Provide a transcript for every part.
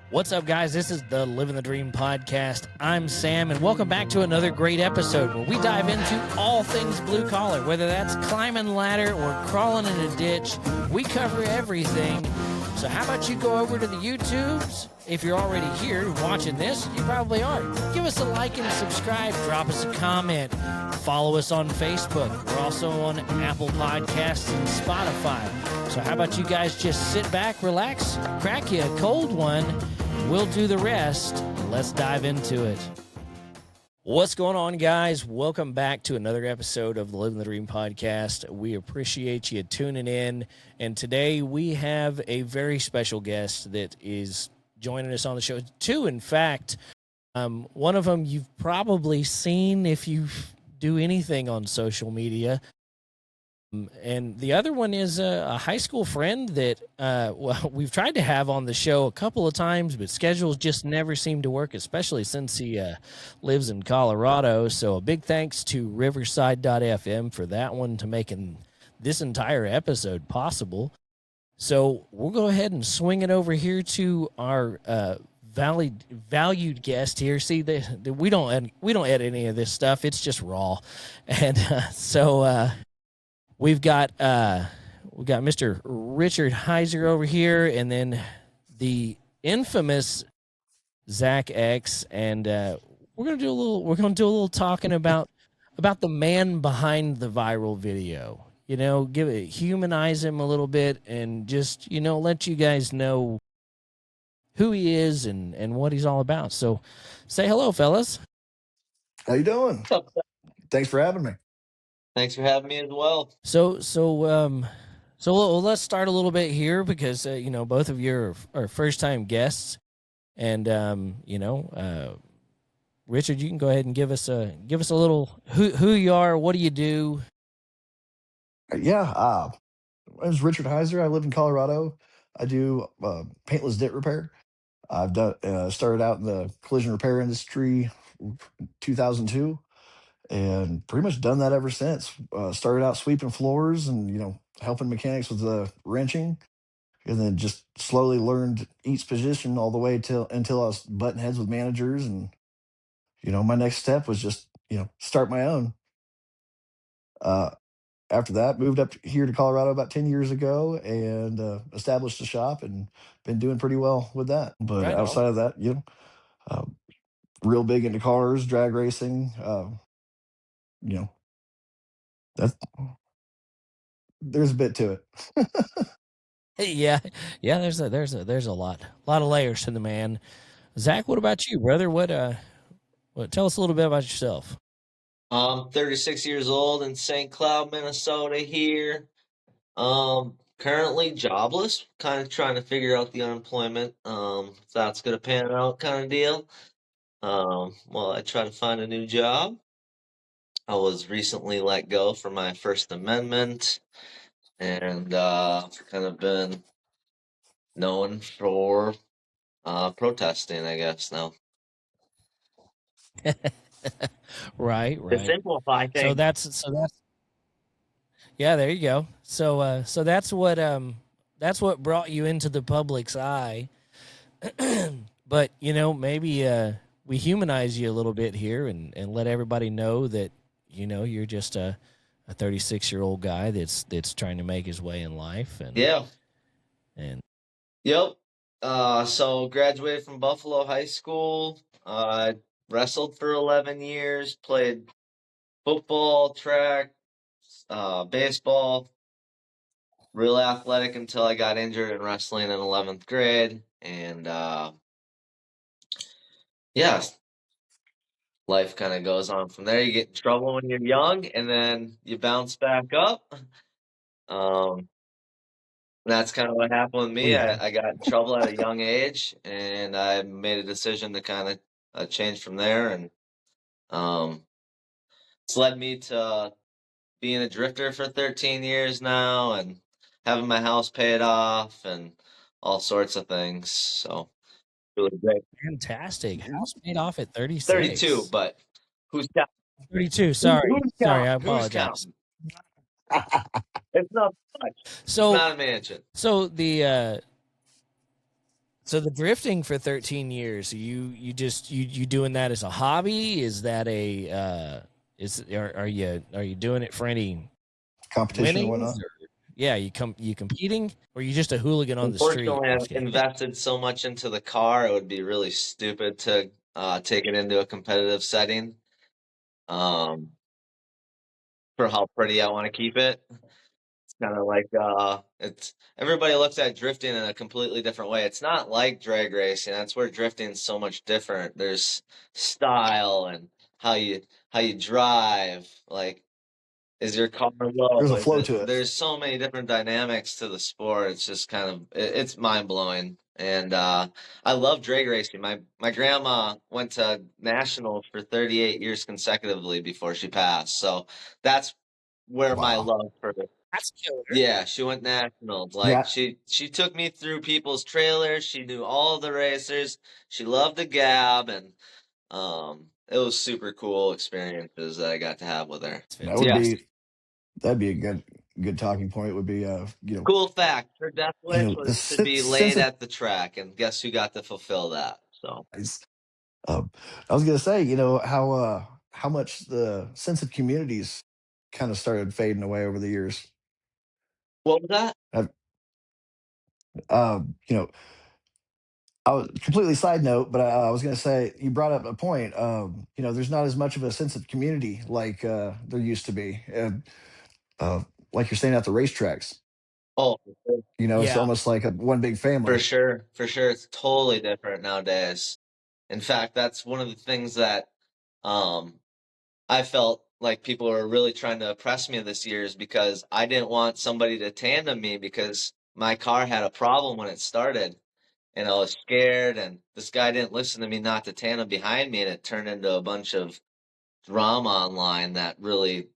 What's up, guys? This is the Living the Dream podcast. I'm Sam, and welcome back to another great episode where we dive into all things blue collar, whether that's climbing a ladder or crawling in a ditch. We cover everything. So how about you go over to the YouTubes? If you're already here watching this, you probably are. Give us a like and subscribe. Drop us a comment. Follow us on Facebook. We're also on Apple Podcasts and Spotify. So how about you guys just sit back, relax, crack you a cold one. We'll do the rest. Let's dive into it. What's going on, guys? Welcome back to another episode of the Living the Dream podcast. We appreciate you tuning in. And today we have a very special guest that is joining us on the show. Two, in fact. One of them you've probably seen if you do anything on social media. And the other one is a high school friend that we've tried to have on the show a couple of times, but schedules just never seem to work, especially since he lives in Colorado. So a big thanks to Riverside.fm for that one, to making this entire episode possible. So we'll go ahead and swing it over here to our valued guest here. See, we don't edit any of this stuff. It's just raw, and we've got Mr. Richard Heiser over here, and then the infamous Zak X, and we're gonna do a little talking about the man behind the viral video. You know, humanize him a little bit, and just let you guys know who he is and what he's all about. So, say hello, fellas. How you doing? What's up? Thanks for having me. Thanks for having me as well. So let's start a little bit here because both of you are first time guests, and Richard, you can go ahead and give us a little who you are, what do you do? Yeah, my name's Richard Heiser. I live in Colorado. I do paintless dent repair. I've started out in the collision repair industry in 2002. And pretty much done that ever since. Started out sweeping floors and, helping mechanics with the wrenching. And then just slowly learned each position all the way until I was butting heads with managers. And, my next step was just, start my own. After that, moved up here to Colorado about 10 years ago and established a shop and been doing pretty well with that. But Right outside of that, real big into cars, drag racing, that's there's a bit to it. Yeah, there's a lot of layers to the man. Zach, what about you, brother? What tell us a little bit about yourself. I'm 36 years old in St. Cloud, Minnesota here. Currently jobless, kind of trying to figure out the unemployment. If that's gonna pan out kind of deal. Well, I try to find a new job. I was recently let go for my First Amendment, and kind of been known for protesting, I guess now. Right. To simplify things. So that's yeah, there you go. So that's what brought you into the public's eye. But maybe we humanize you a little bit here and let everybody know that you're just a 36-year-old guy that's trying to make his way in life. And yeah. And yep. So graduated from Buffalo High School. Wrestled for 11 years, played football, track, baseball, real athletic until I got injured in wrestling in 11th grade. And life kind of goes on from there. You get in trouble when you're young, and then you bounce back up. That's kind of what happened with me. I got in trouble at a young age, and I made a decision to kind of change from there. And it's led me to being a drifter for 13 years now and having my house paid off and all sorts of things. So really great. Fantastic. House paid off at 36. 32, but who's counting? 32. Sorry. Who's Sorry, I counting? Who's apologize. counting? It's not much. So It's not a mansion. So the So the drifting for 13 years, you doing that as a hobby? Is that are you doing it for any Competition and winnings? whatnot. Or, yeah, you competing, or you just a hooligan on the street? Unfortunately, I've invested so much into the car, it would be really stupid to take it into a competitive setting. For how pretty I want to keep it. It's kind of like it's everybody looks at drifting in a completely different way. It's not like drag racing. That's where drifting's so much different. There's style and how you drive. Like, is your car There's low? a flow to it. There's so many different dynamics to the sport. It's just kind of it's mind blowing. And I love drag racing. My grandma went to nationals for 38 years consecutively before she passed. So that's where my Wow. love for That's killer. yeah, she went nationals. Like Yeah. she took me through people's trailers. She knew all the racers. She loved the gab, and it was super cool experiences that I got to have with her. That would Yes. that'd be a good talking point. Would be Cool fact: her death wish the was to be sense laid of at the track, and guess who got to fulfill that? So I was gonna say, how much the sense of communities kind of started fading away over the years. what was that? I've, you know, I was completely side note, but I was gonna say you brought up a point. There's not as much of a sense of community like there used to be, and like you're saying at the racetracks. Oh, It's Yeah, almost like a one big for family. sure, for sure, it's totally different nowadays. In fact, that's one of the things that um I felt like people were really trying to oppress me this year is because I didn't want somebody to tandem me because my car had a problem when it started and I was scared and this guy didn't listen to me not to tandem behind me and it turned into a bunch of drama online that really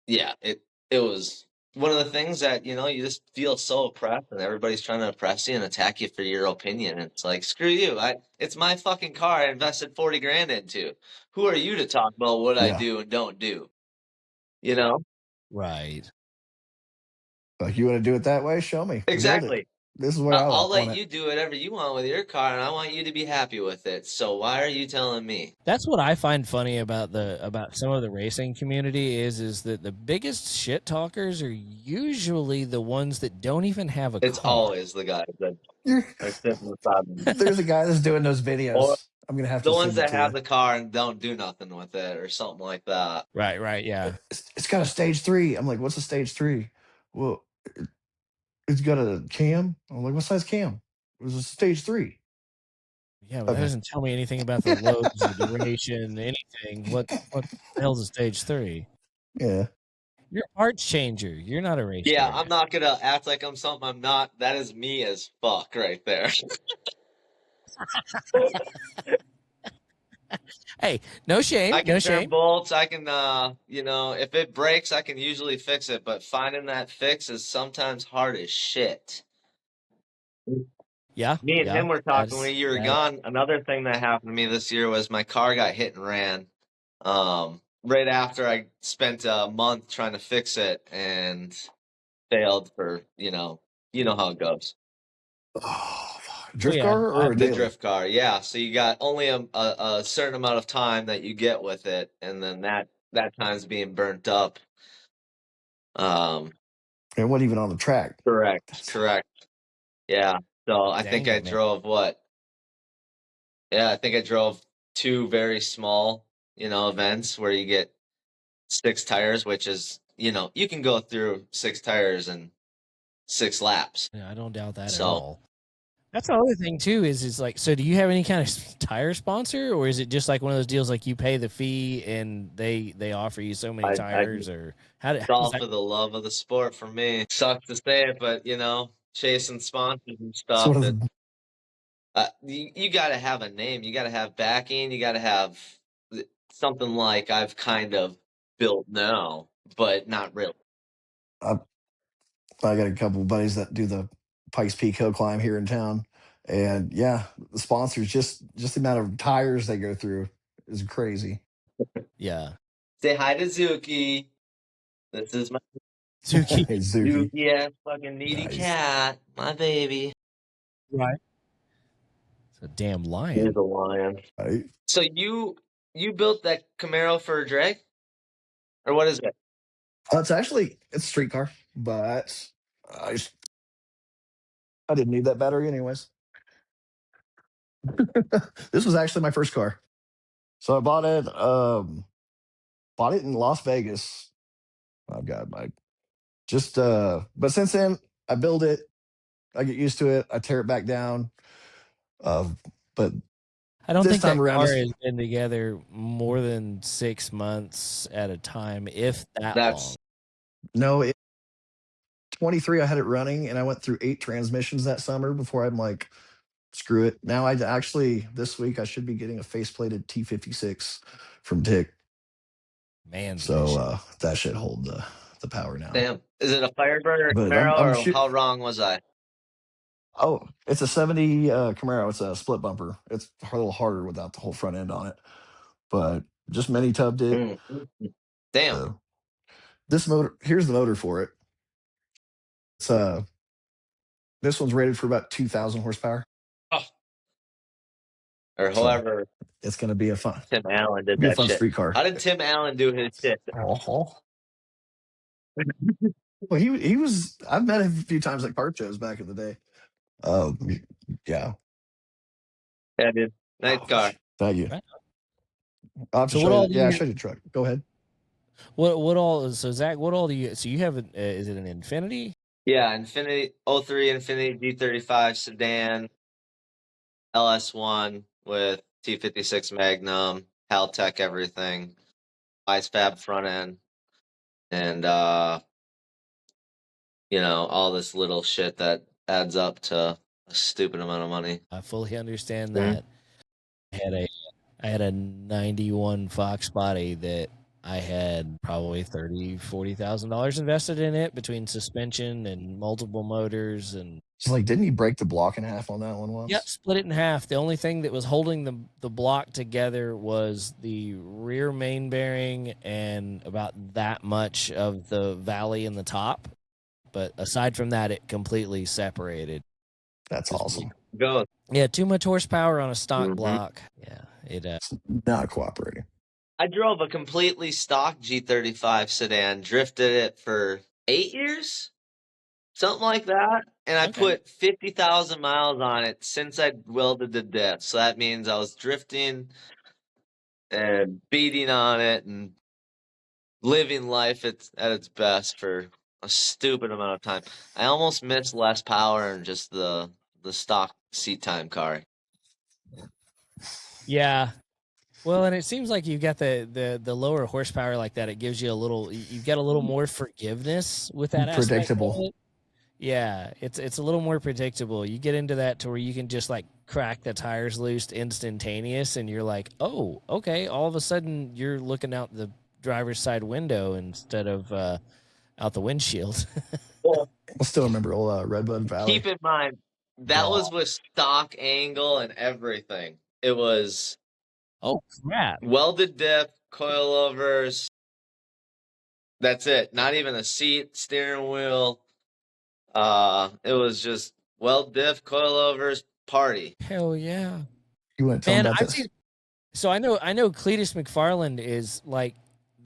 yeah, it was one of the things that, you just feel so oppressed and everybody's trying to oppress you and attack you for your opinion. It's like, screw you. It's my fucking car I invested 40 grand into. Who are you to talk about what I Yeah, do and don't do? You know? right. like you want to do it that way? Show me, build it. Exactly. This is the way I I'll want let it. you do whatever you want with your car and I want you to be happy with it. So why are you telling me? That's what I find funny about some of the racing community is that the biggest shit talkers are usually the ones that don't even have a It's car. always the guys that You're, are sitting beside me. there's a guy that's doing those Or videos. I'm gonna have the to ones send it that to have you. the car and don't do nothing with it or something like that. Right, yeah. It's got a stage 3. I'm like, what's a stage 3? Well, it's got a cam. I'm like, what size cam? It was a stage 3. Yeah, but that Okay. doesn't tell me anything about the loads, the duration, anything. What the hell's a stage 3? Yeah. You're a parts changer. You're not a race Yeah, car I'm guy. not gonna act like I'm something I'm not. That is me as fuck right there. Hey, no shame, I can no turn shame. bolts. I can, if it breaks, I can usually fix it. But finding that fix is sometimes hard as shit. Yeah, Me and yeah. him were talking when That's you were that. gone. Another thing that happened to me this year was my car got hit and ran. Right after I spent a month trying to fix it and failed for, you know how it goes. Oh, Oh drift yeah, car or I've a The daily? drift car, yeah. So you got only a certain amount of time that you get with it, and then that time's being burnt up. Um, It wasn't even on the track. correct, correct. Yeah. So I think dang I it, man. drove what? Yeah, I think I drove two very small, events where you get six tires, which is, you can go through six tires in 6 laps. Yeah, I don't doubt that at So all. That's the other thing too. Is like, so do you have any kind of tire sponsor, or is it just like one of those deals like you pay the fee and they offer you so many I tires, or it's how does all that? for the love of the sport for me. Sucks to say it, but chasing sponsors and It's stuff. one of the You got to have a name. You got to have backing. You got to have something like I've kind of built now, but not really. I, I got a couple of buddies that do the Pikes Peak Hill climb here in town. And yeah, the sponsors just the amount of tires they go through is crazy. Yeah, Say hi to Zuki. This is my Suki. Hey, Zuki. Zuki ass fucking needy Nice. cat, my baby. Right. It's a damn He's lion. a lion. Right? So you built that Camaro for a drag? Or what is it? It's a street car, but I I didn't need that battery anyways. This was actually my first car. So I bought it in Las Vegas. I've got my just but since then I build it, I get used to it, I tear it back down. Uh but I don't this think that time around car it's has been together more than 6 months at a time, if that long. That's no it, 23 I had it running and I went through 8 transmissions that summer before I'm like screw it. Now I actually this week I should be getting a faceplated T56 from Dick. Man's So mission. that should hold the power now. damn. Is it a Firebird or But Camaro I'm or how wrong was I? oh, it's a 70 Camaro. It's a split bumper. It's a little harder without the whole front end on it. But just mini tubbed it. Mm. Damn. Uh, this motor here's the motor for it. It's this one's rated for about 2,000 horsepower. Oh. Or So whoever it's gonna be a Tim Allen did that fun shit. street car. How did Tim Allen do his shit? Uh-huh. Well, he was. I've met him a few times at car shows back in the day. Um, yeah. Yeah, dude. Nice Oh, car. thank you. Right. I'll have to So show what you. all do Yeah, I'll you show you the truck. Go ahead. what all so Zach, what all do you so you have is it an Infinity? Yeah, Infinity 03 Infinity G35 sedan, LS1 with T56 Magnum, Haltech everything, Ice Fab front end, and all this little shit that adds up to a stupid amount of money. I fully understand Mhm. that. I had a 91 Fox body that I had probably $40,000 invested in it between suspension and multiple motors and It's like, didn't he break the block in half on that one once? split it in half. The only thing that was holding the block together was the rear main bearing and about that much of the valley in the top. But aside from that, it completely separated. That's awesome. Go. Yeah, too much horsepower on a stock Mhm. block. Yeah, it It's not cooperating. I drove a completely stock G35 sedan, drifted it for 8 years, something like that, and I Okay. put 50,000 miles on it since I welded the diff. So that means I was drifting and beating on it and living life at its best for a stupid amount of time. I almost missed less power in just the stock seat time car. Yeah. Well, and it seems like you've got the lower horsepower like that. It gives you you've got a little more forgiveness with that aspect of Predictable. it. Yeah, it's a little more predictable. You get into that to where you can just like crack the tires loose instantaneous, and you're like, oh, okay. All of a sudden, you're looking out the driver's side window instead of out the windshield. Well, I still remember old Redbud Valley. keep in mind that was with stock angle and everything. It was Oh crap! welded diff, coilovers. That's it. Not even a seat, steering wheel. It was just weld diff, coilovers, party. Hell yeah, You want to tell me man! about I've this? seen. So I know Cletus McFarland is like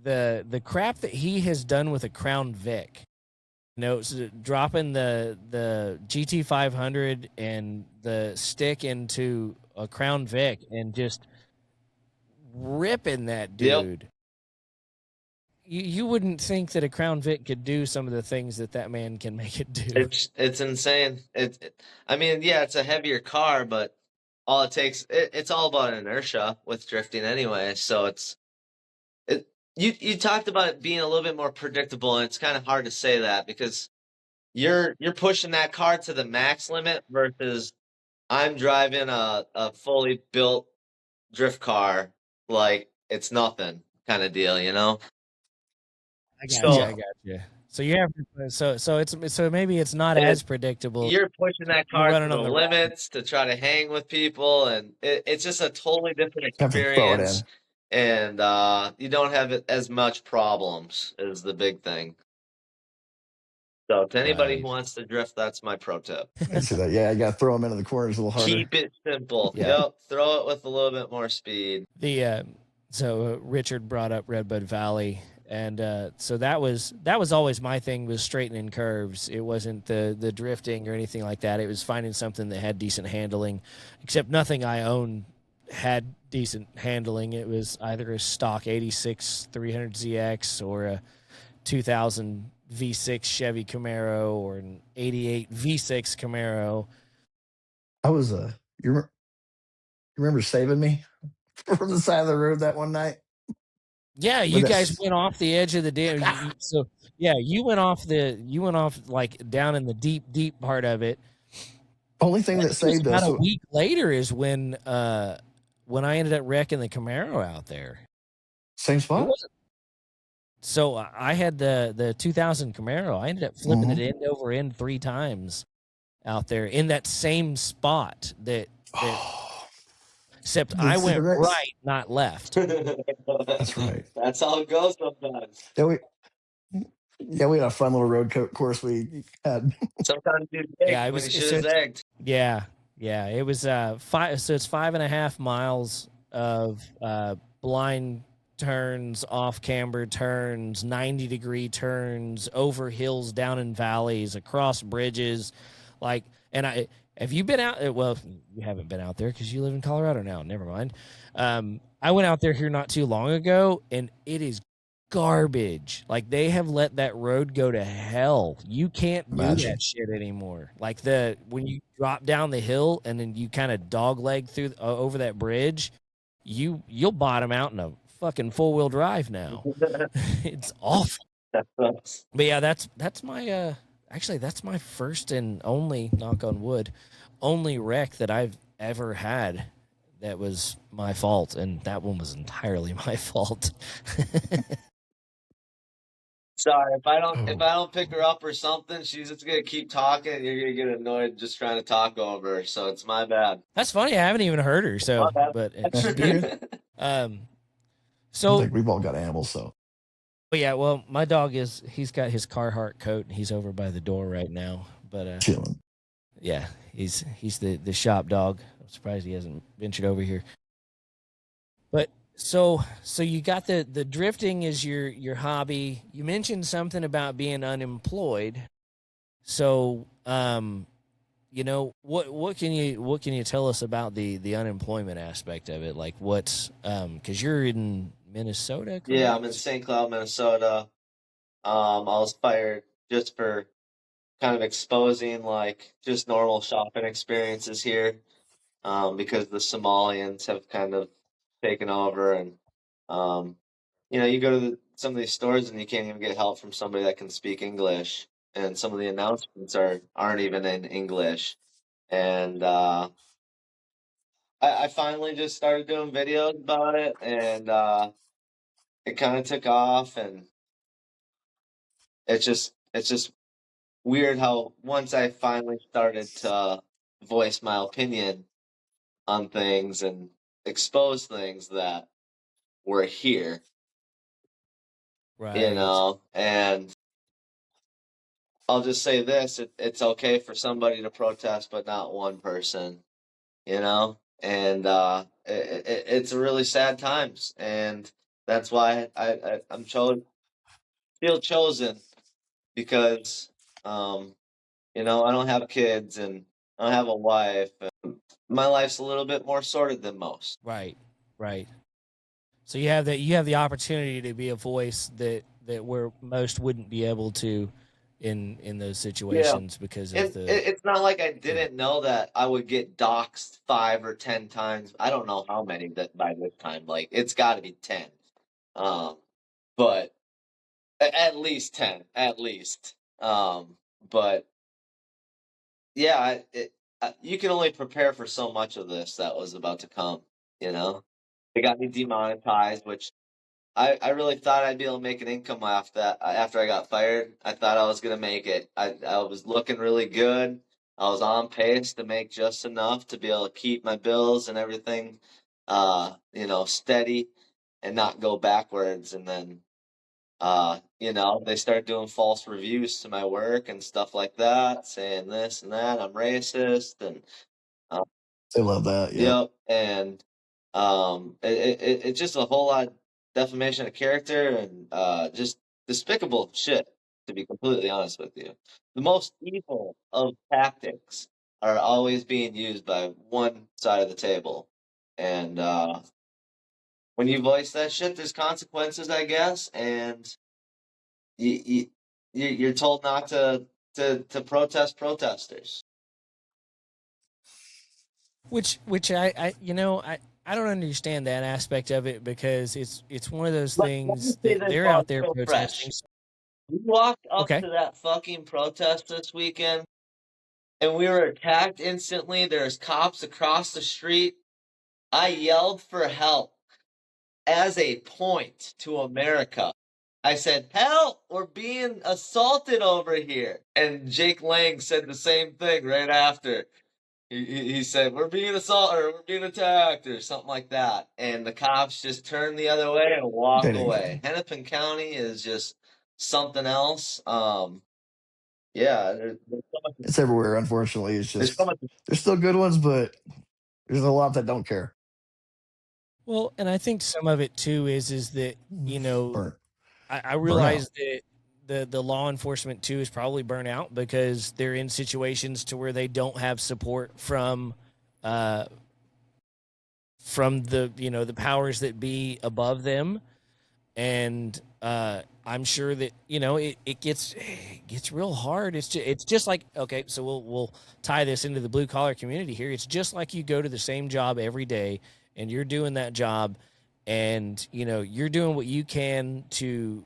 the crap that he has done with a Crown Vic. You know, so dropping the GT 500 and the stick into a Crown Vic and just ripping that Yep. dude. You wouldn't think that a Crown Vic could do some of the things that man can make it do. It's insane. I mean, yeah, it's a heavier car, but all it takes it's all about inertia with drifting anyway. So you talked about it being a little bit more predictable, and it's kind of hard to say that because you're pushing that car to the max limit versus I'm driving a fully built drift car like it's nothing kind of deal, you know? I got So you. I got you. So you have so maybe it's not as predictable. you're pushing that car to running the on the limits to try to hang with people, and it's just a totally different Have to throw it experience. And you don't have as much problems is the big thing. So to anybody Right. who wants to drift, that's my pro tip. I see that. Yeah, I got to throw them into the corners a little harder. Keep it simple. Yeah. Yep. Throw it with a little bit more speed. So Richard brought up Redbud Valley, and so that was always my thing, was straightening curves. It wasn't the drifting or anything like that. It was finding something that had decent handling, except nothing I owned had decent handling. It was either a stock 86 300 ZX or a 2000 V6 Chevy Camaro or an 88 V6 Camaro. I was you remember saving me from the side of the road that one night? Yeah, With you that guys went off the edge of the dam. So yeah, you went off like down in the deep part of it. only thing that It was saved about us. a week later is when I ended up wrecking the Camaro out there. Same It spot. wasn't. So I had the 2000 Camaro. I ended up flipping it end over end 3 times out there in that same spot. Except I went right, not left. That's right. That's how it goes sometimes. Yeah, we had a fun little road course we had. Sometimes you zig Yeah, it when was. you should have zagged. Yeah, it was 5. So it's 5.5 miles of blind turns, off camber turns, 90-degree turns, over hills, down in valleys, across bridges, like. And have you been out? Well, you haven't been out there because you live in Colorado now. Never mind. I went out there here not too long ago, and it is garbage. Like, they have let that road go to hell. You can't do that shit anymore. Like, when you drop down the hill and then you kind of dogleg through over that bridge, you'll bottom out in a fucking 4-wheel drive now. It's awful. But yeah, that's my actually that's my first and only, knock on wood, only wreck that I've ever had that was my fault, and that one was entirely my fault. Sorry, if I don't pick her up or something, she's just gonna keep talking, and you're gonna get annoyed just trying to talk over her. So it's my bad. That's funny. I haven't even heard her. So, but So like we've all got animals, so. But yeah, well, my dog he's got his Carhartt coat, and he's over by the door right now. But chilling. Yeah, he's the shop dog. I'm surprised he hasn't ventured over here. But so you got the drifting is your hobby. You mentioned something about being unemployed. So you know, what can you tell us about the unemployment aspect of it? Like, what's because you're in Minnesota, correct? Yeah, I'm in St. Cloud, Minnesota. I was fired just for kind of exposing like just normal shopping experiences here, because the Somalians have kind of taken over, and you know, you go to some of these stores and you can't even get help from somebody that can speak English, and some of the announcements aren't even in English, and I finally just started doing videos about it, and it kind of took off, and it's just weird how once I finally started to voice my opinion on things and expose things that were here, Right. you know, and I'll just say this, it's okay for somebody to protest, but not one person, you know, and it's really sad times, and that's why I'm feel chosen, because you know, I don't have kids and I don't have a wife. And my life's a little bit more sorted than most. Right. So you have the opportunity to be a voice that where most wouldn't be able to in those situations because of it's not like I didn't know that I would get doxxed 5 or 10 times. I don't know how many that by this time. Like, it's got to be 10, but at least 10, at least. But yeah, you can only prepare for so much of this that was about to come. You know, they got me demonetized, which I really thought I'd be able to make an income after that. After I got fired, I thought I was gonna make it. I was looking really good. I was on pace to make just enough to be able to keep my bills and everything, you know, steady and not go backwards. And then They start doing false reviews to my work and stuff like that, saying this and that, I'm racist, and They love that. Yep. yep, and it's just a whole lot of defamation of character and just despicable shit. To be completely honest with you, the most evil of tactics are always being used by one side of the table, and when you voice that shit, there's consequences, I guess, and you're told not to protest protesters. Which I don't understand that aspect of it, because it's one of those Let me things say that this they're while out it's there still protesting. fresh. We walked up Okay. to that fucking protest this weekend, and we were attacked instantly. There's cops across the street. I yelled for help as a point to America. I said, "Help! We're being assaulted over here." And Jake Lang said the same thing right after. He said, "We're being assaulted, or we're being attacked," or something like that. And the cops just turn the other way and walk They didn't away. care. Hennepin County is just something else. Yeah, there's so much. It's everywhere. Unfortunately, it's There's so just much. there's still good ones, but there's a lot that don't care. Well, and I think some of it too is that Burn I burnout. realize that the law enforcement too is probably burnt out, because they're in situations to where they don't have support uh, from the powers that be above them. And I'm sure that it gets real hard. It's just like, okay, so we'll tie this into the blue collar community here. It's just like you go to the same job every day, and you're doing that job, and you're doing what you can to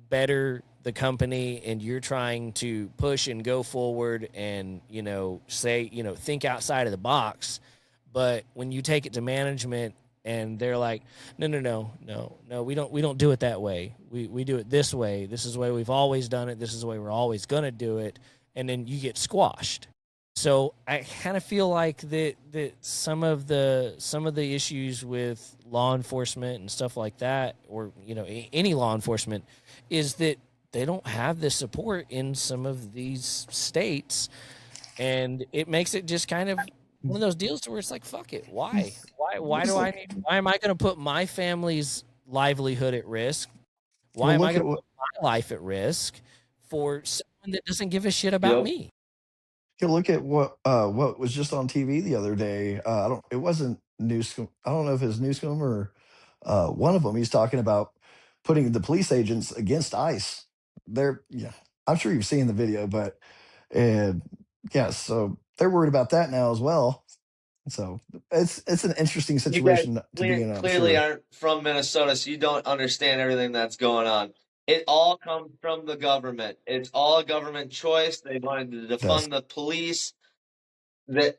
better the company, and you're trying to push and go forward, and say, think outside of the box. But when you take it to management, and they're like, no, no, no, no, no, we don't do it that way. We do it this way. This is the way we've always done it. This is the way we're always going to do it. And then you get squashed. So I kind of feel like that some of the issues with law enforcement and stuff like that, or any law enforcement, is that they don't have the support in some of these states, and it makes it just kind of one of those deals to where it's like, fuck it, why Just do I look, need why am I going to put my family's livelihood at risk? Why well, am I look going at to what put my life at risk for someone that doesn't give a shit about Yep. me? you look at what was just on TV the other day. I don't. It wasn't Newscomb. I don't know if it's Newscomb or one of them. He's talking about putting the police agents against ICE. Yeah. I'm sure you've seen the video, but and yeah, so they're worried about that now as well. So it's an interesting You guys situation to be in. I'm clearly sure. aren't from Minnesota, so you don't understand everything that's going on. It all comes from the government. It's all a government choice. They wanted to It does. defund the police. That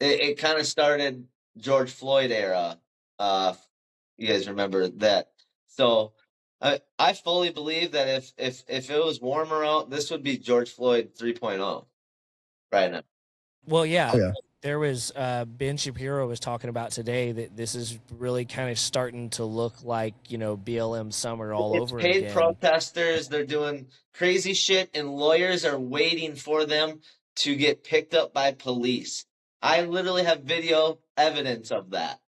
it kind of started George Floyd era. Uh, you guys remember that? So I fully believe that if it was warmer out, this would be George Floyd 3.0 right now. Well, Oh yeah, yeah. there was Ben Shapiro was talking about today that this is really kind of starting to look like BLM summer all It's over paid again. protesters. They're doing crazy shit, and lawyers are waiting for them to get picked up by police. I literally have video evidence of that.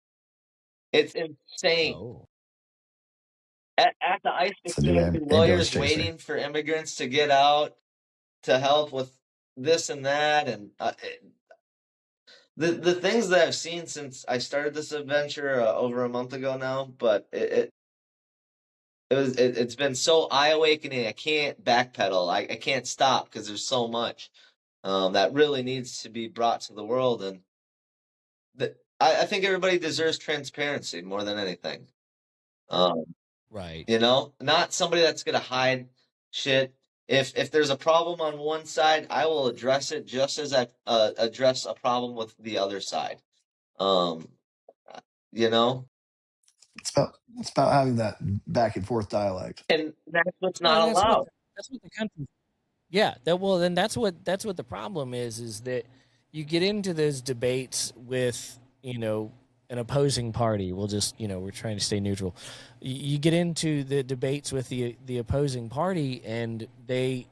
It's insane. Oh. At the ICE It's a new facility, ambulance lawyers chaser. waiting for immigrants to get out to help with this and that, and the things that I've seen since I started this adventure over a month ago now. But it's been so eye awakening. I can't backpedal. I can't stop because there's so much that really needs to be brought to the world, and I think everybody deserves transparency more than anything. Um, Right. Not somebody that's gonna hide shit. If there's a problem on one side, I will address it just as I address a problem with the other side. Um, you know, It's about having that back and forth dialect. and that's what's Well, not and allowed. that's what the country. Yeah, then that's what the problem is that you get into those debates with an opposing party, we'll just, we're trying to stay neutral. You get into the debates with the opposing party, and they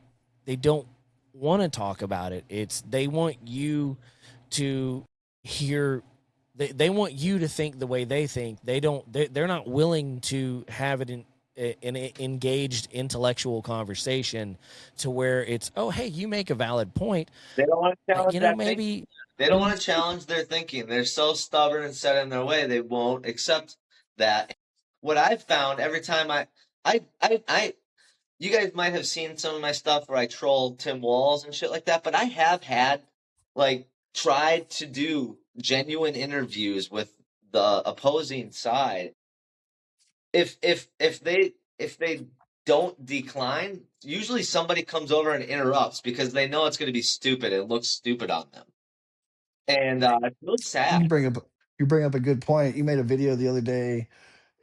don't want to talk about it. It's they want you to hear. They want you to think the way they think. They're not willing to have it in an engaged intellectual conversation to where it's, oh, hey, you make a valid point. They don't want to challenge that maybe thinking. They don't want to challenge their thinking. They're so stubborn and set in their way, they won't accept that. What I've found every time you guys might have seen some of my stuff where I troll Tim Walls and shit like that, but I have had tried to do genuine interviews with the opposing side. If they don't decline, usually somebody comes over and interrupts because they know it's going to be stupid. It looks stupid on them, and it's really sad. You bring up a good point. You made a video the other day.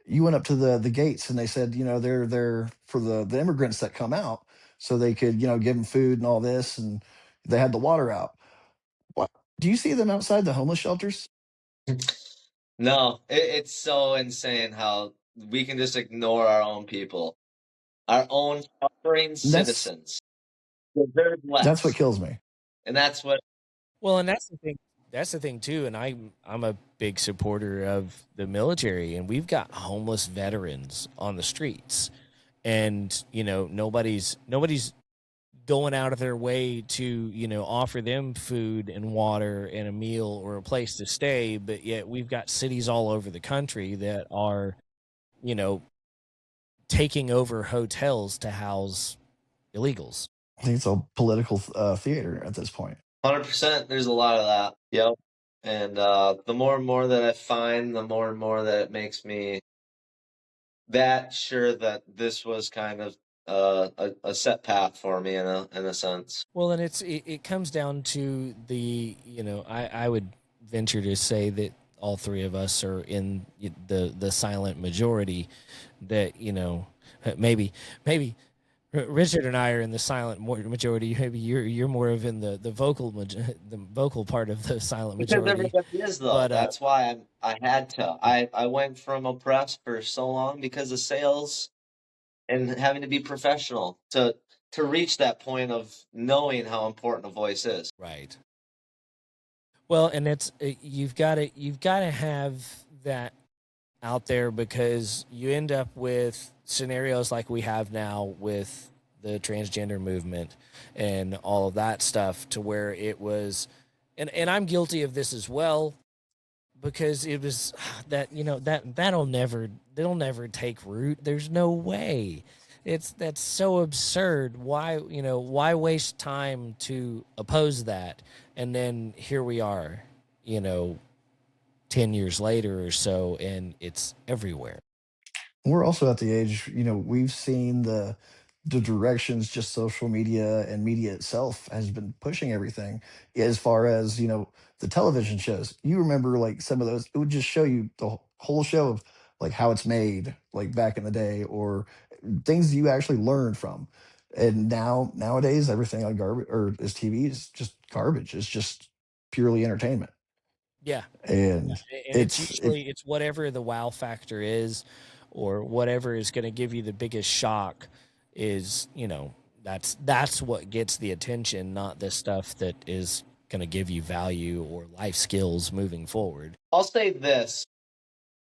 You went up to the gates, and they said, they're for the immigrants that come out, so they could, give them food and all this, and they had the water out. What do you see them outside the homeless shelters? No, it's so insane how we can just ignore our own people, our own suffering citizens. That's what kills me. And that's what. Well, and that's the thing. That's the thing too. And I'm a big supporter of the military, and we've got homeless veterans on the streets, and nobody's going out of their way to offer them food and water and a meal or a place to stay. But yet we've got cities all over the country that are taking over hotels to house illegals. I think it's a political theater at this point. 100%. There's a lot of that. Yep. And the more and more that I find, the more and more that it makes me that sure that this was kind of a set path for me in a sense. Well, and it comes down to the I would venture to say that all three of us are in the silent majority. That maybe Richard and I are in the silent majority. Maybe you're more of in the vocal part of the silent majority. Because everybody is, though. But, that's why I had to. I went from oppressed for so long because of sales and having to be professional to reach that point of knowing how important a voice is. Right. Well, and it's you've got to have that out there, because you end up with scenarios like we have now with the transgender movement and all of that stuff, to where it was, and I'm guilty of this as well, because it was that that'll never take root. There's no way. That's so absurd. Why waste time to oppose that? And then here we are, 10 years later or so, and it's everywhere. We're also at the age, we've seen the directions just social media and media itself has been pushing everything, as far as, the television shows. You remember some of those, it would just show you the whole show of how it's made, back in the day, or things you actually learned from. And nowadays, everything on garbage or is TV is just garbage. It's just purely entertainment. Yeah. And it's usually it's whatever the wow factor is, or whatever is going to give you the biggest shock is, that's what gets the attention, not the stuff that is going to give you value or life skills moving forward. I'll say this.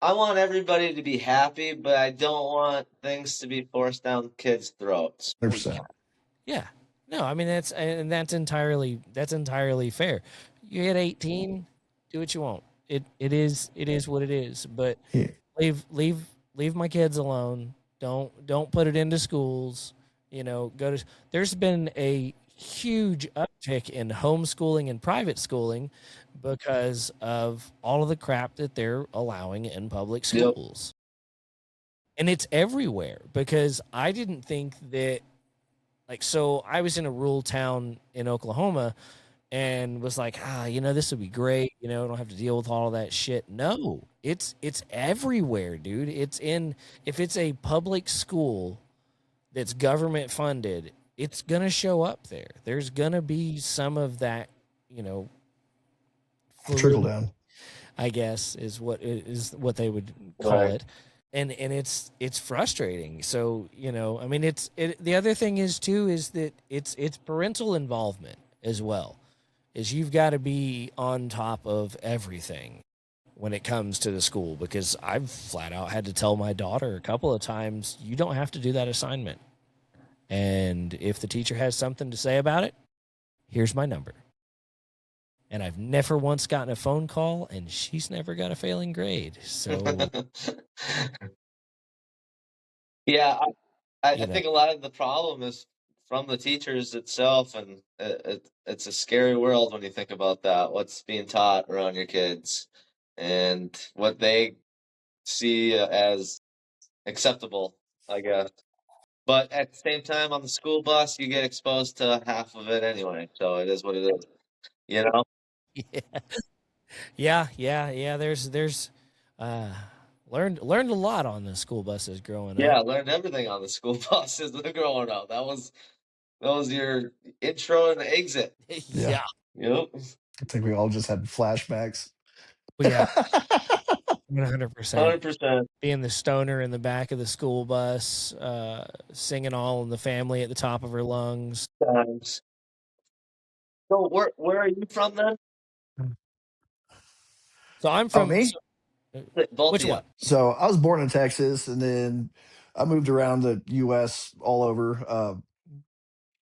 I want everybody to be happy, but I don't want things to be forced down kids' throats. 100%. Yeah. No, I mean, that's entirely fair. You hit 18, do what you want. It is what it is. But yeah. leave my kids alone. Don't put it into schools. There's been a huge uptick in homeschooling and private schooling because of all of the crap that they're allowing in public schools. Yep. And it's everywhere, because I didn't think that, so I was in a rural town in Oklahoma and was like, this would be great. I don't have to deal with all of that shit. No, it's everywhere, dude. If it's a public school that's government funded, it's going to show up there. There's going to be some of that, trickle down. I guess is what they would call Right. it. And it's frustrating. So, I mean, the other thing is too is that it's parental involvement as well. Is you've got to be on top of everything when it comes to the school, because I've flat out had to tell my daughter a couple of times, you don't have to do that assignment. And if the teacher has something to say about it, here's my number. And I've never once gotten a phone call, and she's never got a failing grade. So, Yeah, I you know, think a lot of the problem is from the teachers itself, and it's a scary world when you think about that. What's being taught around your kids, and what they see as acceptable, I guess. But at the same time, on the school bus, you get exposed to half of it anyway. So it is what it is, you know? yeah. There's uh, learned a lot on the school buses growing Yeah, I up. learned everything on the school buses growing up. That was your intro and exit. Yeah. Yeah, Yep. I think we all just had flashbacks. yeah, 100%. 100%. Being the stoner in the back of the school bus, singing all in the family at the top of her lungs. Times. So where are you from then? So I'm Oh, from me? Both which of you. one? So I was born in Texas, and then I moved around the U.S. all over.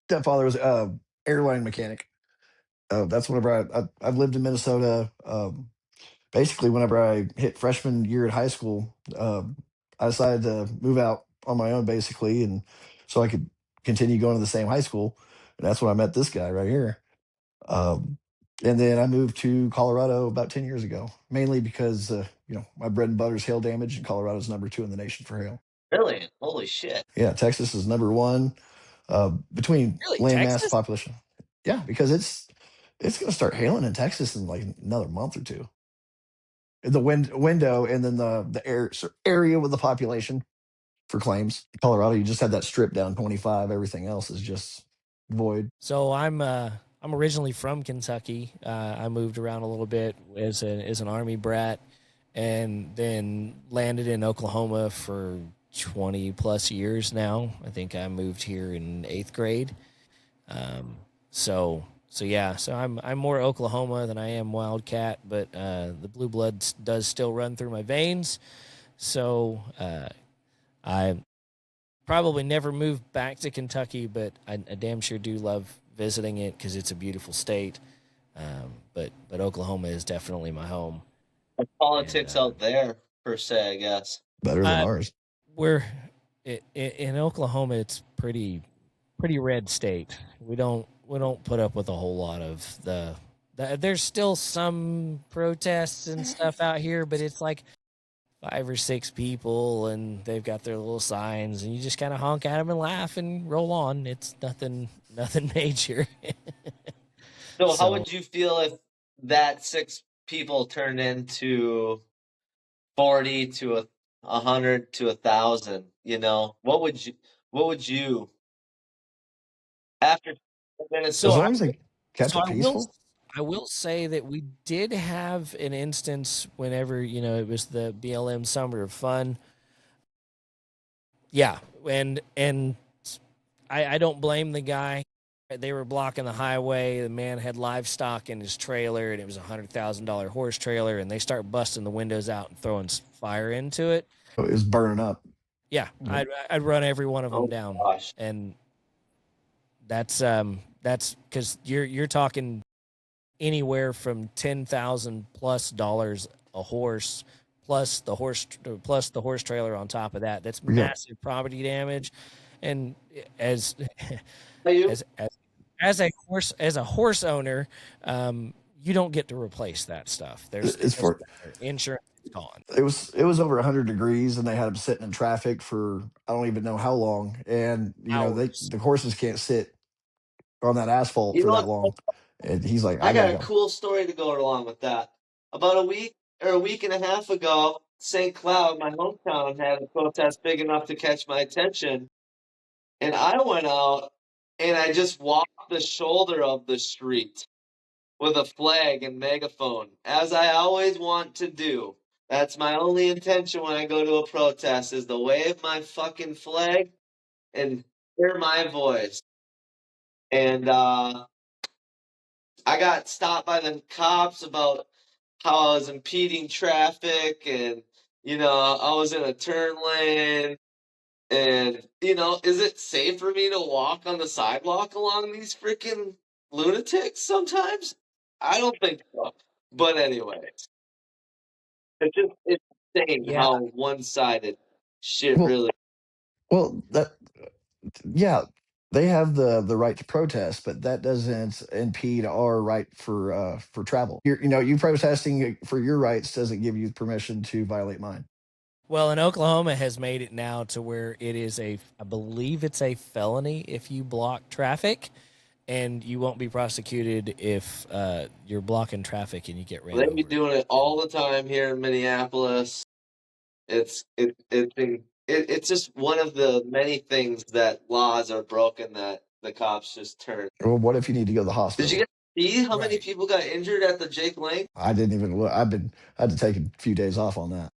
Stepfather was a airline mechanic. That's whenever I've lived in Minnesota. Basically, whenever I hit freshman year at high school, I decided to move out on my own, basically, and so I could continue going to the same high school. And that's when I met this guy right here. Um, and then I moved to Colorado about 10 years ago, mainly because my bread and butter is hail damage, and Colorado's number 2 in the nation for hail. Really? Holy shit. Yeah, Texas is number 1 between Really, land mass Texas? population. Yeah, because it's going to start hailing in Texas in like another month or two. The window, and then the area with the population for claims. Colorado, you just had that strip down 25. Everything else is just void. So I'm originally from Kentucky. I moved around a little bit as an army brat, and then landed in Oklahoma for 20 plus years now. I think I moved here in 8th grade. So yeah, so I'm more Oklahoma than I am Wildcat, but the blue blood does still run through my veins. So I probably never moved back to Kentucky, but I damn sure do love visiting it because it's a beautiful state. But Oklahoma is definitely my home. The And politics out there, per se, I guess. Better than ours. we're in Oklahoma. It's pretty red state. We don't put up with a whole lot of there's still some protests and stuff out here, but it's like 5 or 6 people, and they've got their little signs, and you just kind of honk at them and laugh and roll on. It's nothing major. So how So would you feel if that 6 people turned into 40 to 100 to 1,000? What would you after 10 minutes so As of I long as they kept so it peaceful. I will say that we did have an instance whenever it was the BLM Summer of Fun. Yeah, and I don't blame the guy. They were blocking the highway. The man had livestock in his trailer, and it was $100,000 horse trailer. And they start busting the windows out and throwing fire into it. It was burning up. Yeah, Yep. I'd run every one of them oh down, gosh. and that's because you're talking anywhere from $10,000+ a horse, plus the horse trailer on top of that. That's Yeah. massive property damage, and as Are you? as a horse owner, you don't get to replace that stuff. It's for Insurance is gone. it was over 100 degrees, and they had them sitting in traffic for I don't even know how long. And Hours. the horses can't sit on that asphalt You for know that what? long. And he's like, I I gotta got a go. cool story to go along with that. About a week and a half ago, St. Cloud, my hometown, had a protest big enough to catch my attention. And I went out and I just walked the shoulder of the street with a flag and megaphone, as I always want to do. That's my only intention when I go to a protest, is to wave my fucking flag and hear my voice. And I got stopped by the cops about how I was impeding traffic, and I was in a turn lane. And is it safe for me to walk on the sidewalk along these freaking lunatics sometimes? I don't think so. But anyway, it's insane Yeah. how one-sided shit Well, really. well, yeah, they have the right to protest, but that doesn't impede our right for travel. You protesting for your rights doesn't give you permission to violate mine. Well, and Oklahoma has made it now to where it is I believe it's a felony if you block traffic, and you won't be prosecuted if you're blocking traffic and you get ran They over. be doing it all the time here in Minneapolis. It's just one of the many things that laws are broken that the cops just turn. Well, what if you need to go to the Did you hospital? get to see how many Right. people got injured at the Jake Lang? I didn't even look. I had to take a few days off on that.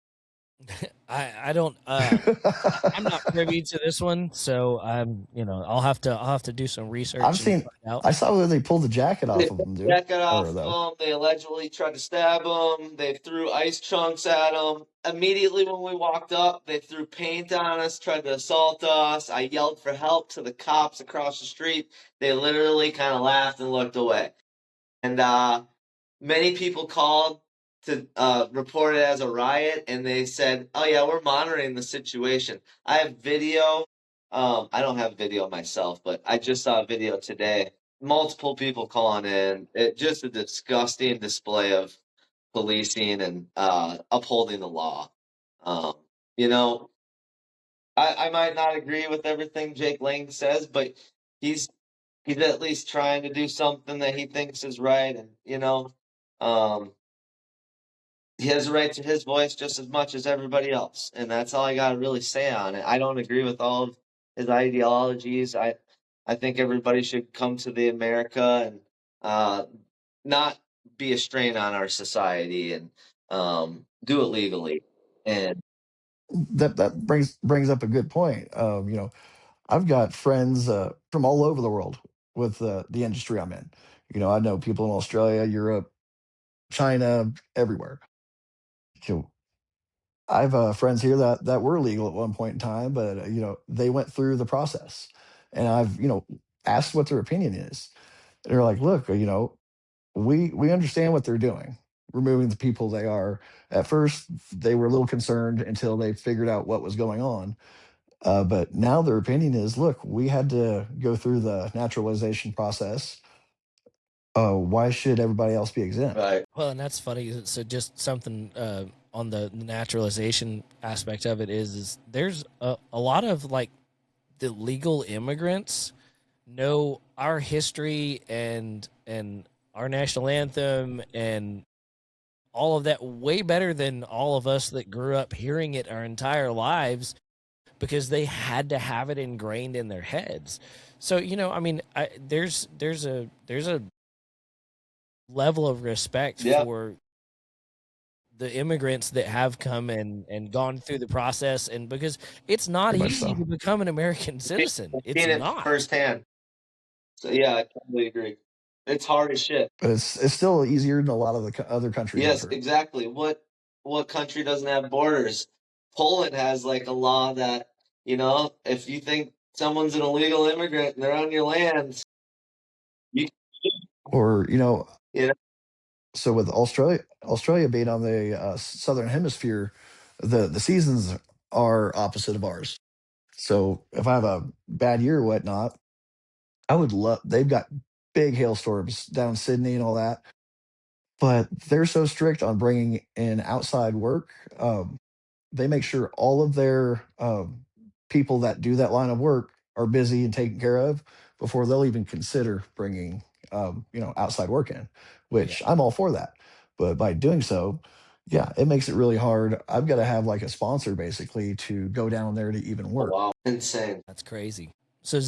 I don't I'm not privy to this one, so I'll have to do some research I've and seen. find out. I saw where they pulled the jacket They off of took them, the dude. jacket off Or though. him. They allegedly tried to stab him. They threw ice chunks at him. Immediately when we walked up, they threw paint on us, tried to assault us. I yelled for help to the cops across the street. They literally kind of laughed and looked away. And many people called to report it as a riot, and they said, "Oh yeah, we're monitoring the situation." I have video. I don't have video myself, but I just saw a video today. Multiple people calling in. It just a disgusting display of policing and upholding the law. Um, you know, I might not agree with everything Jake Lang says, but he's he's at least trying to do something that he thinks is right, and um, he has a right to his voice just as much as everybody else, and that's all I got to really say on it. I don't agree with all of his ideologies. I think everybody should come to the America and not be a strain on our society, and do it legally. And That brings up a good point. I've got friends from all over the world with the industry I'm in. I know people in Australia, Europe, China, everywhere. You know, I've friends here that were legal at one point in time, but they went through the process, and I've asked what their opinion is. They're like, look, we understand what they're doing, removing the people they are. At first, they were a little concerned until they figured out what was going on. But now their opinion is, look, we had to go through the naturalization process. Why should everybody else be exempt? right, Well, and that's funny. So just something on the naturalization aspect of it is there's a lot of like the legal immigrants know our history and our national anthem and all of that way better than all of us that grew up hearing it our entire lives because they had to have it ingrained in their heads. So I mean, there's a level of respect yeah, for the immigrants that have come and gone through the process, and because it's not Very much easy so. to become an American citizen. I've It's seen it not. firsthand. So yeah, I totally agree. It's hard as shit. But it's still easier than a lot of the other countries I've Yes, heard. exactly. What country doesn't have borders? Poland has like a law that, if you think someone's an illegal immigrant and they're on your land, you Or you know so with Australia being on the southern hemisphere, the seasons are opposite of ours. So if I have a bad year or whatnot, I would love. They've got big hailstorms down Sydney and all that, but they're so strict on bringing in outside work. They make sure all of their people that do that line of work are busy and taken care of before they'll even consider bringing outside work in, Yeah. which I'm all for that. But by doing so, yeah, it makes it really hard. I've got to have like a sponsor basically to go down there to even oh work. wow, insane. That's crazy. So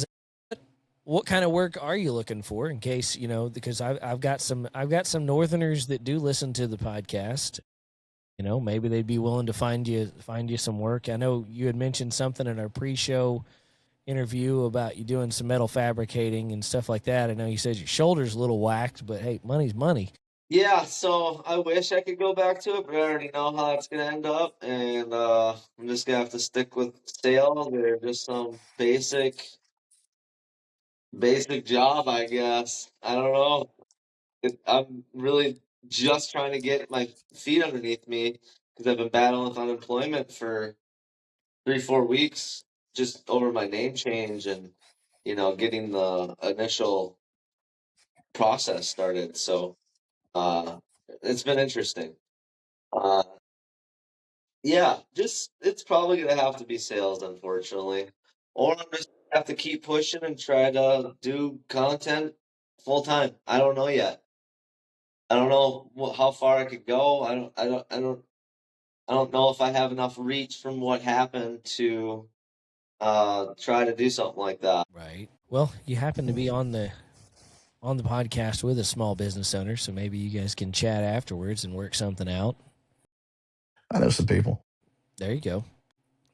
what kind of work are you looking for? In case because I've got some Northerners that do listen to the podcast. Maybe they'd be willing to find you some work. I know you had mentioned something in our pre-show interview about you doing some metal fabricating and stuff like that. I know you said your shoulder's a little whacked, but hey, money's money. Yeah, so I wish I could go back to it, but I already know how it's gonna end up, and I'm just gonna have to stick with sales or just some basic job, I guess. I don't know. I'm really just trying to get my feet underneath me because I've been battling with unemployment for 3-4 weeks just over my name change and getting the initial process started. So it's been interesting. Uh, yeah, just it's probably gonna have to be sales, unfortunately, or I'm just gonna have to keep pushing and try to do content full time. I don't know yet. I don't know how far I could go. I don't know if I have enough reach from what happened to try to do something like that. Right. Well, you happen to be on the podcast with a small business owner, so maybe you guys can chat afterwards and work something out. I know some people. There you go.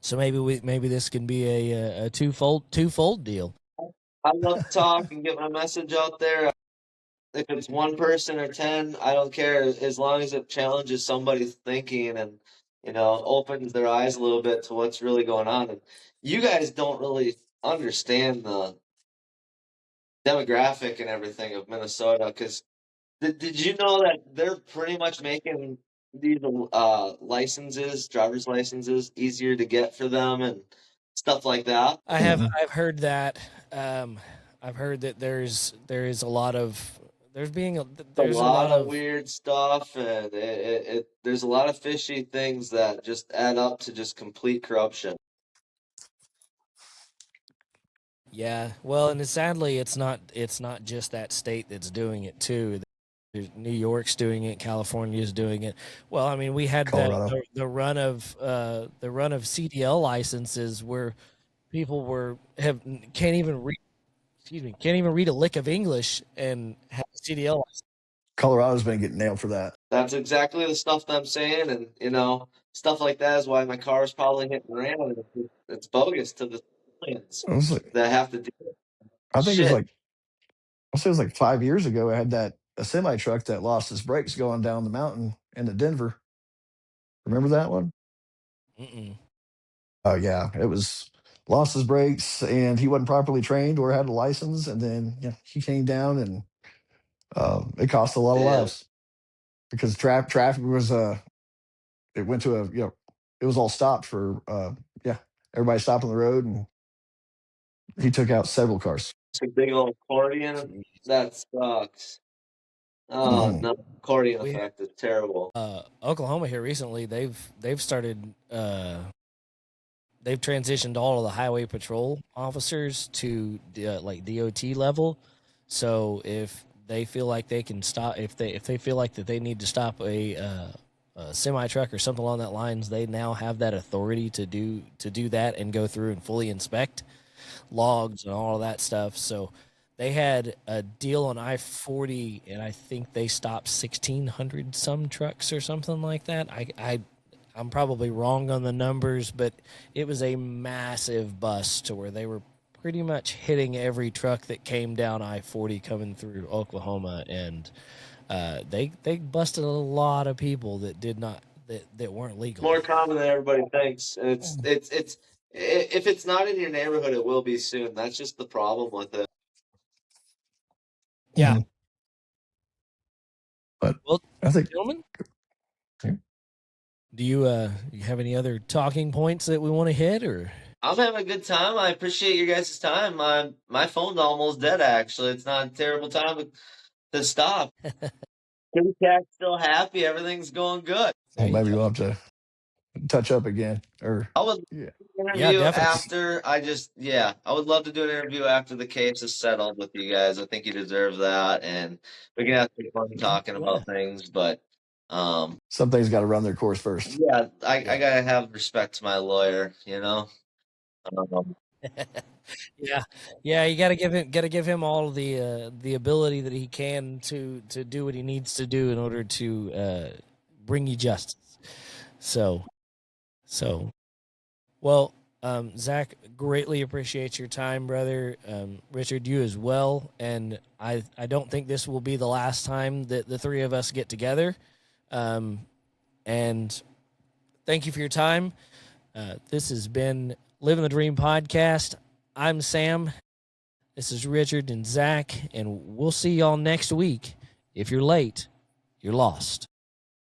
So maybe this can be a twofold deal. I love to talk and get my message out there. If it's one person or 10, I don't care as long as it challenges somebody's thinking and opens their eyes a little bit to what's really going on. And you guys don't really understand the demographic and everything of Minnesota because did you know that they're pretty much making these driver's licenses, easier to get for them and stuff like that? I've heard that. I've heard that there is a lot of there's A lot of weird stuff, and there's a lot of fishy things that just add up to just complete corruption. Yeah, well, and sadly, it's not just that state that's doing it too. New York's doing it, California's doing it. Well, I mean, we had the run of CDL licenses where people can't even read a lick of English and have a CDL license. Colorado's been getting nailed for that. That's exactly the stuff that I'm saying, and stuff like that is why my car is probably hitting around. It's bogus to the civilians that have to do it. I think it was like 5 years ago. I had a semi truck that lost its brakes going down the mountain into Denver. Remember that one? Mm-mm. Oh yeah, it was lost his brakes and he wasn't properly trained or had a license, and then he came down and it cost a lot of lives because traffic was it went to it was all stopped for everybody stopped on the road, and he took out several cars. It's a big old accordion. That sucks. Oh no, accordion effect is terrible. Oklahoma here recently, they've started they've transitioned all of the highway patrol officers to like DOT level. So if they feel like they can stop, if they feel like that they need to stop a semi truck or something along that lines, they now have that authority to do that and go through and fully inspect logs and all of that stuff. So they had a deal on I-40, and I think they stopped 1,600 some trucks or something like that. I'm probably wrong on the numbers, but it was a massive bust to where they were pretty much hitting every truck that came down I-40 coming through Oklahoma, and they busted a lot of people that did not that weren't legal. More common than everybody thinks. And it's if it's not in your neighborhood, it will be soon. That's just the problem with it. Yeah. Mm-hmm. But well, I think, gentlemen, do you have any other talking points that we want to hit, or? I'm having a good time. I appreciate your guys' time. My phone's almost dead, actually. It's not a terrible time to stop. Kitty Cat's still happy. Everything's going good. well, maybe we'll have to touch up again. Or I would interview after. I would love to do an interview after the case is settled with you guys. I think you deserve that, and we can have some fun talking about things. But some things got to run their course first. Yeah, I gotta have respect to my lawyer. Yeah, yeah, you got to give him all the ability that he can to do what he needs to do in order to bring you justice. So, so well, Zach, greatly appreciate your time, brother. Richard, you as well. And I don't think this will be the last time that the three of us get together. And thank you for your time. This has been Living the Dream podcast. I'm Sam. This is Richard and Zach, and we'll see y'all next week. If you're late, you're lost.